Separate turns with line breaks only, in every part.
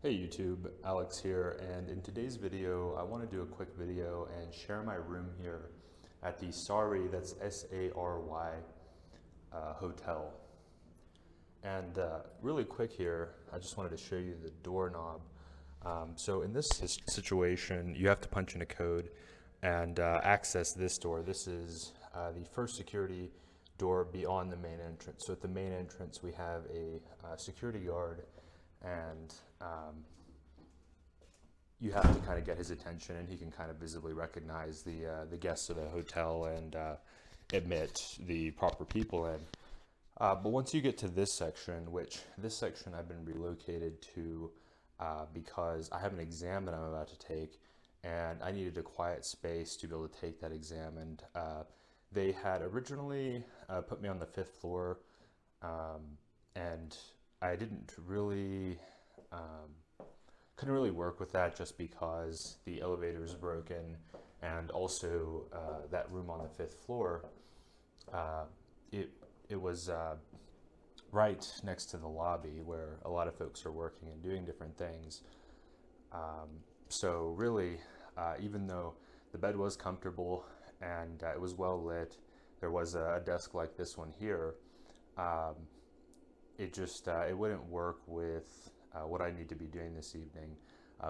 Hey YouTube, Alex here, and in today's video I want to do a quick video and share my room here at the Sary, that's S-A-R-Y, hotel. And really quick here, I just wanted to show you the doorknob. So in this situation, you have to punch in a code and access this door. This is the first security door beyond the main entrance. So at the main entrance we have a security guard, and you have to kind of get his attention, and he can kind of visibly recognize the guests of the hotel and admit the proper people in. But once you get to this section, which this section I've been relocated to because I have an exam that I'm about to take, and I needed a quiet space to be able to take that exam. And they had originally put me on the 5th floor, and I didn't really, couldn't really work with that just because the elevator was broken, and also that room on the 5th floor, it was right next to the lobby where a lot of folks are working and doing different things. So really, even though the bed was comfortable and it was well lit, there was a desk like this one here. It just it wouldn't work with what I need to be doing this evening.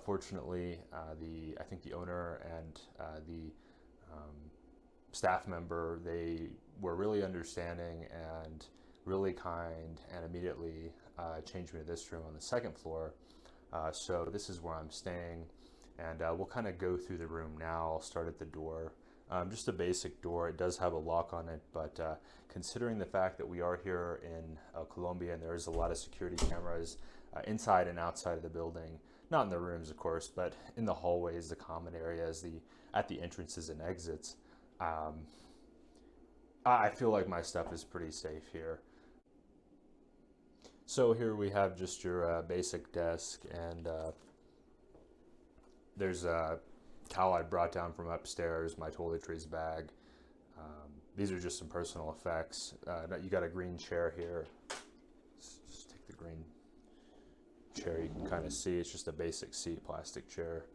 Fortunately, I think the owner and the staff member, they were really understanding and really kind, and immediately changed me to this room on the 2nd floor. So this is where I'm staying, and we'll kind of go through the room now. I'll start at the door. Just a basic door. It does have a lock on it, but considering the fact that we are here in Colombia and there's a lot of security cameras inside and outside of the building, not in the rooms of course, but in the hallways, the common areas, at the entrances and exits, I feel like my stuff is pretty safe here. So here we have just your basic desk, and there's a towel I brought down from upstairs, my toiletries bag. These are just some personal effects. You got a green chair here. Just take the green chair. You can kind of see it's just a basic seat, plastic chair.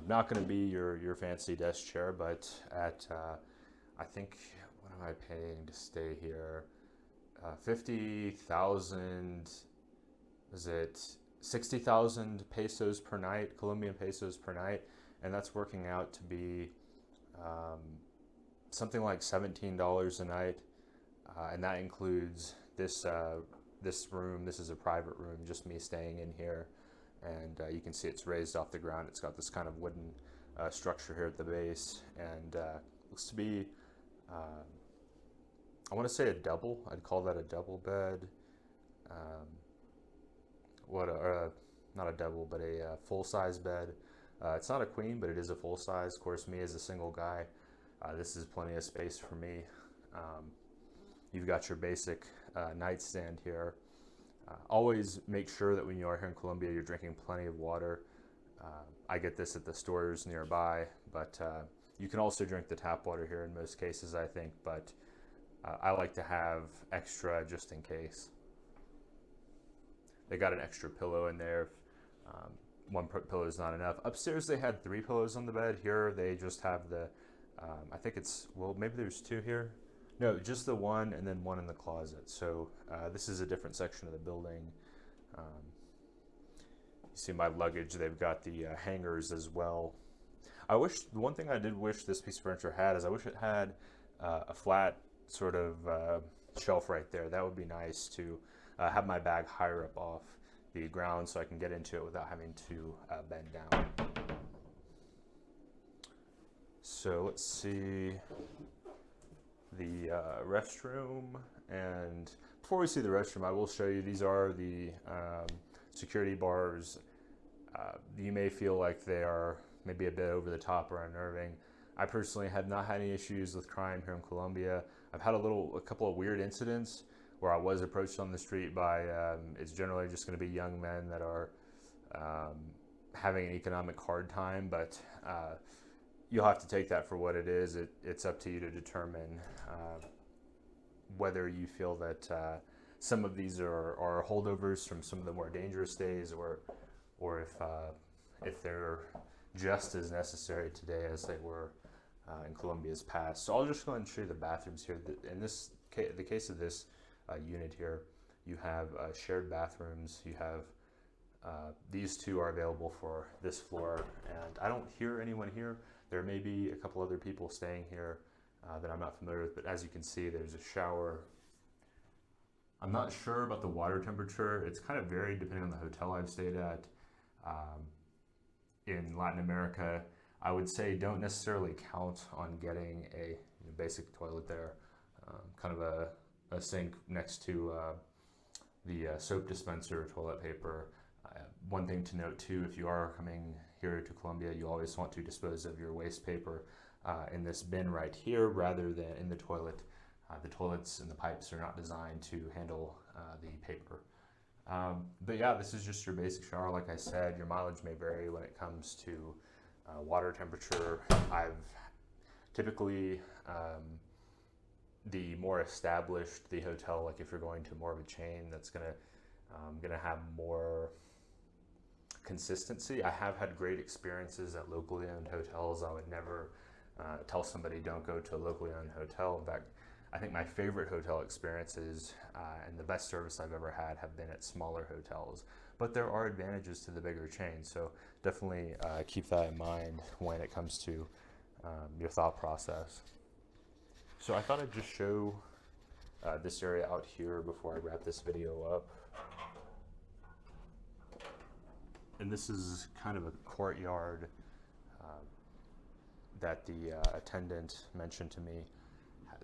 Not going to be your fancy desk chair, but at I think, what am I paying to stay here? 50,000, is it 60,000 pesos per night, Colombian pesos per night, and that's working out to be something like $17 a night, and that includes this room. This is a private room, just me staying in here, and you can see it's raised off the ground. It's got this kind of wooden structure here at the base, and looks to be, I want to say a double. I'd call that a double bed. Not a double, but a full-size bed. It's not a queen, but it is a full size. Of course, me as a single guy, this is plenty of space for me. You've got your basic nightstand here. Always make sure that when you are here in Colombia, you're drinking plenty of water. I get this at the stores nearby, but you can also drink the tap water here in most cases, I think, but I like to have extra just in case. They got an extra pillow in there. One pillow is not enough. Upstairs they had 3 pillows on the bed. Here they just have the, I think it's, well, maybe there's 2 here. No, just the one, and then one in the closet. So this is a different section of the building. You see my luggage. They've got the hangers as well. The one thing I did wish this piece of furniture had is I wish it had a flat sort of shelf right there. That would be nice to have my bag higher up off the ground so I can get into it without having to bend down. So let's see the restroom, and before we see the restroom, I will show you, these are the security bars. You may feel like they are maybe a bit over the top or unnerving. I personally have not had any issues with crime here in Colombia. I've had a couple of weird incidents where I was approached on the street by, it's generally just going to be young men that are having an economic hard time, but you'll have to take that for what it is. It's up to you to determine whether you feel that some of these are holdovers from some of the more dangerous days, or or if they're just as necessary today as they were in Colombia's past. So I'll just go ahead and show you the bathrooms here. In the case of this unit here, you have shared bathrooms. You have these two are available for this floor, and I don't hear anyone here. There may be a couple other people staying here that I'm not familiar with, but as you can see, there's a shower. I'm not sure about the water temperature. It's kind of varied depending on the hotel I've stayed at. In Latin America, I would say don't necessarily count on getting a basic toilet there, kind of a sink next to the soap dispenser, toilet paper. One thing to note too, if you are coming here to Colombia, you always want to dispose of your waste paper in this bin right here rather than in the toilet. The toilets and the pipes are not designed to handle the paper. But yeah, this is just your basic shower. Like I said, your mileage may vary when it comes to water temperature. I've typically, the more established the hotel, like if you're going to more of a chain that's gonna have more consistency. I have had great experiences at locally owned hotels. I would never tell somebody don't go to a locally owned hotel. In fact, I think my favorite hotel experiences and the best service I've ever had have been at smaller hotels. But there are advantages to the bigger chains, so definitely keep that in mind when it comes to your thought process. So I thought I'd just show this area out here before I wrap this video up. And this is kind of a courtyard that the attendant mentioned to me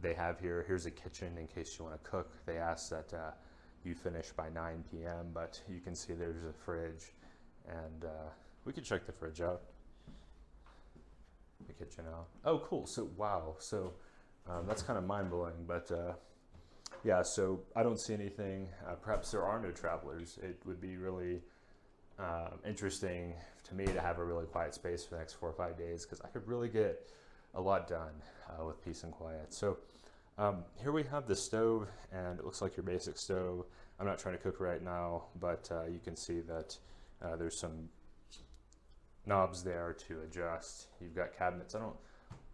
they have here. Here's a kitchen in case you want to cook. They ask that you finish by 9 p.m., but you can see there's a fridge, and we could check the fridge out, the kitchen out. Oh, cool. So, wow. So that's kind of mind-blowing, but yeah, so I don't see anything. Perhaps there are no travelers. It would be really interesting to me to have a really quiet space for the next 4 or 5 days, because I could really get a lot done with peace and quiet. So here we have the stove, and it looks like your basic stove. I'm not trying to cook right now, but you can see that there's some knobs there to adjust. You've got cabinets.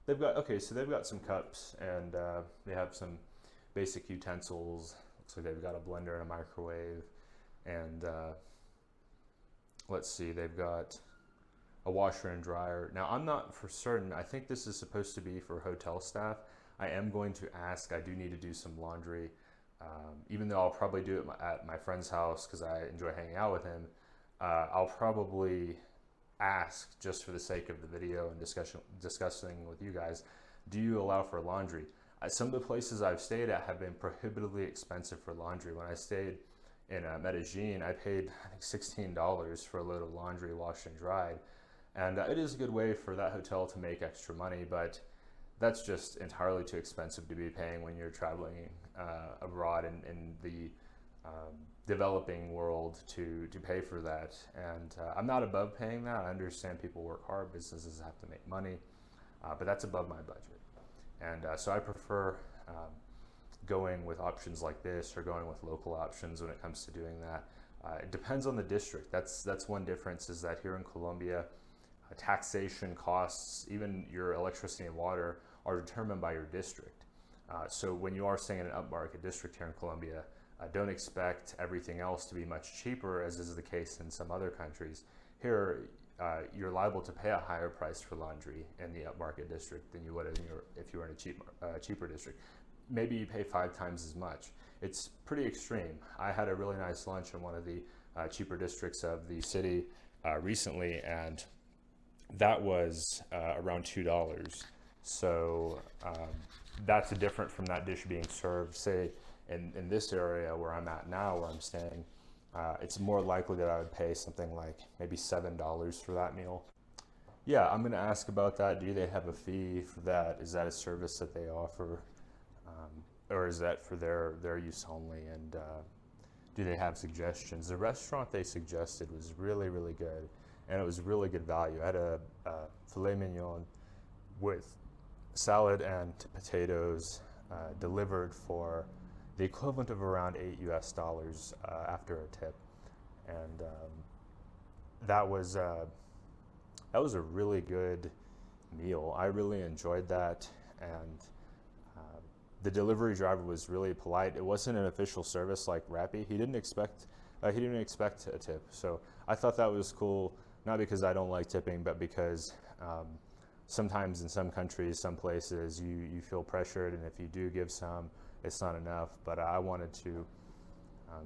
They've got some cups, and they have some basic utensils. Looks like they've got a blender and a microwave, and let's see, they've got a washer and dryer. Now, I'm not for certain. I think this is supposed to be for hotel staff. I am going to ask. I do need to do some laundry, even though I'll probably do it at my friend's house because I enjoy hanging out with him. I'll probably ask, just for the sake of the video and discussing with you guys, do you allow for laundry? Some of the places I've stayed at have been prohibitively expensive for laundry. When I stayed in Medellin, I paid, I think, $16 for a load of laundry washed and dried. And it is a good way for that hotel to make extra money, but that's just entirely too expensive to be paying when you're traveling abroad in the developing world to pay for that. And I'm not above paying that. I understand people work hard, businesses have to make money, but that's above my budget. And so I prefer going with options like this, or going with local options when it comes to doing that. It depends on the district. That's one difference, is that here in Colombia, taxation costs, even your electricity and water, are determined by your district. So when you are staying in an upmarket district here in Colombia, don't expect everything else to be much cheaper, as is the case in some other countries. Here, you're liable to pay a higher price for laundry in the upmarket district than you would if you were in a cheaper district. Maybe you pay 5 times as much. It's pretty extreme. I had a really nice lunch in one of the cheaper districts of the city recently, and that was around $2. So that's different from that dish being served, say, in this area where I'm at now, where I'm staying. It's more likely that I would pay something like maybe $7 for that meal. Yeah, I'm going to ask about that. Do they have a fee for that? Is that a service that they offer? Or is that for their use only? And do they have suggestions? The restaurant they suggested was really, really good, and it was really good value. I had a filet mignon with salad and potatoes delivered for the equivalent of around $8 US after a tip. And that was a really good meal. I really enjoyed that, and the delivery driver was really polite. It wasn't an official service like Rappi. He didn't expect a tip. So I thought that was cool, not because I don't like tipping, but because sometimes in some countries, some places, you feel pressured, and if you do give some, it's not enough. But I wanted to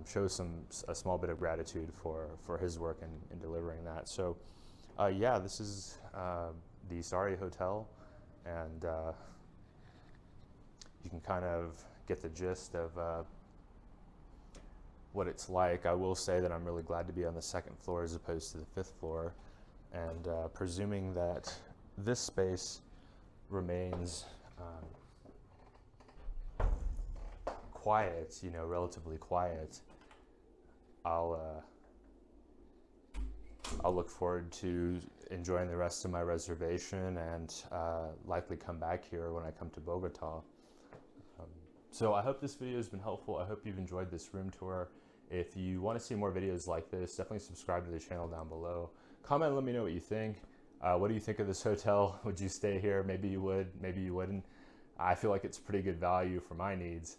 show a small bit of gratitude for his work in delivering that. So yeah, this is the Sari Hotel, and you can kind of get the gist of what it's like. I will say that I'm really glad to be on the second floor as opposed to the fifth floor, and presuming that this space remains quiet, relatively quiet, I'll look forward to enjoying the rest of my reservation, and likely come back here when I come to Bogota. So I hope this video has been helpful. I hope you've enjoyed this room tour. If you want to see more videos like this, definitely subscribe to the channel down below. Comment and let me know what you think. What do you think of this hotel? Would you stay here? Maybe you would, maybe you wouldn't. I feel like it's pretty good value for my needs,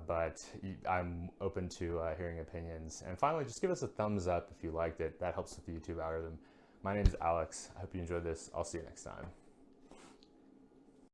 but I'm open to hearing opinions. And finally, just give us a thumbs up if you liked it. That helps with the YouTube algorithm. My name is Alex. I hope you enjoyed this. I'll see you next time.